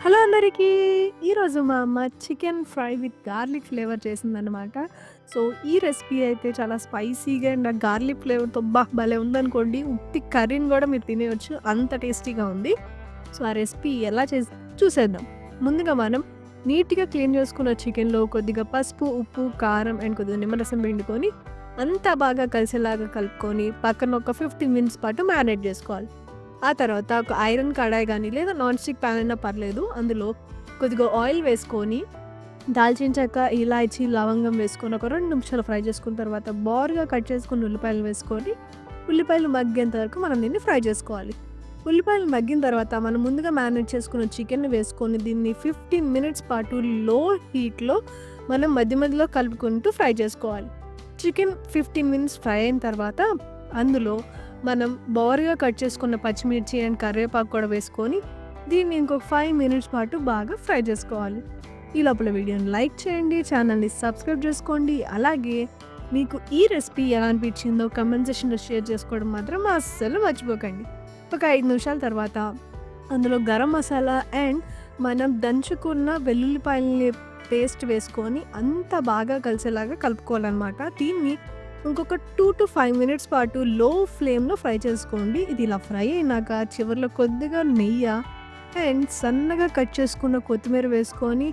Hello అందరికీ! ఈరోజు మా అమ్మ chicken fry with garlic flavour చేసిందనమాట. సో, ఈ రెసిపీ అయితే చాలా స్పైసీగా అండ్ ఆ గార్లిక్ ఫ్లేవర్‌తో భలే ఉందనుకోండి. ఉత్తి కర్రీని గూడా మీరు తినేయొచ్చు. అంత టేస్టీగా ఉంది. సో, ఆ రెసిపీ ఎలా చూసేద్దాం. ముందుగా మనం నీట్‌గా క్లీన్ చేసుకున్న చికెన్‌లో కొద్దిగా పసుపు, ఉప్పు, కారం అండ్ కొద్దిగా నిమ్మరసం పిండుకొని అంతా బాగా కలిసేలాగా కలుపుకొని పక్కన ఒక 15 మినిట్స్ పాటు మ్యారినేట్ చేసుకోవాలి. ఆ తర్వాత ఒక ఐరన్ కడాయి గానీ, లేదా నాన్ స్టిక్ ప్యాన్ అయినా పర్లేదు. అందులో కొద్దిగా ఆయిల్ వేసుకొని, దాల్చిన చెక్క, ఇలాచీ, లవంగం వేసుకొని ఒక 2 నిమిషాలు ఫ్రై చేసుకున్న తర్వాత బారుగా కట్ చేసుకున్న ఉల్లిపాయలు వేసుకొని, ఉల్లిపాయలు మగ్గేంత వరకు మనం దీన్ని ఫ్రై చేసుకోవాలి. ఉల్లిపాయలు మగ్గిన తర్వాత మనం ముందుగా మ్యారినేట్ చేసుకున్న చికెన్‌ని వేసుకొని దీన్ని 15 మినిట్స్ పాటు లో హీట్‌లో మనం మధ్య మధ్యలో కలుపుకుంటూ ఫ్రై చేసుకోవాలి. చికెన్ 15 మినిట్స్ ఫ్రై అయిన తర్వాత అందులో మనం బారుగా కట్ చేసుకున్న పచ్చిమిర్చి అండ్ కరివేపాకు కూడా వేసుకొని దీన్ని ఇంకొక 5 మినిట్స్ పాటు బాగా ఫ్రై చేసుకోవాలి. ఈ లోపల వీడియోని లైక్ చేయండి, ఛానల్‌ని సబ్స్క్రైబ్ చేసుకోండి. అలాగే మీకు ఈ రెసిపీ ఎలా అనిపించిందో కామెంట్ సెక్షన్‌లో షేర్ చేసుకోవడం మాత్రం అస్సలు మర్చిపోకండి. ఒక 5 నిమిషాల తర్వాత అందులో గరం మసాలా అండ్ మనం దంచుకున్న వెల్లుల్లిపాయలని పేస్ట్ వేసుకొని అంతా బాగా కలిసేలాగా కలుపుకోవాలన్నమాట. దీన్ని ఇంకొక 2-5 మినిట్స్ పాటు లో ఫ్లేమ్‌లో ఫ్రై చేసుకోండి. ఇది ఇలా ఫ్రై అయినాక చివర్లో కొద్దిగా నెయ్యి అండ్ సన్నగా కట్ చేసుకున్న కొత్తిమీర వేసుకొని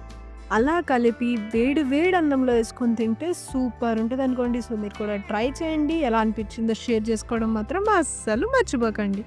అలా కలిపి వేడి వేడి అన్నంలో వేసుకొని తింటే సూపర్ ఉంటదనుకోండి. సో, మీరు కూడా ట్రై చేయండి. ఎలా అనిపించిందో షేర్ చేసుకోవడం మాత్రం అస్సలు మర్చిపోకండి.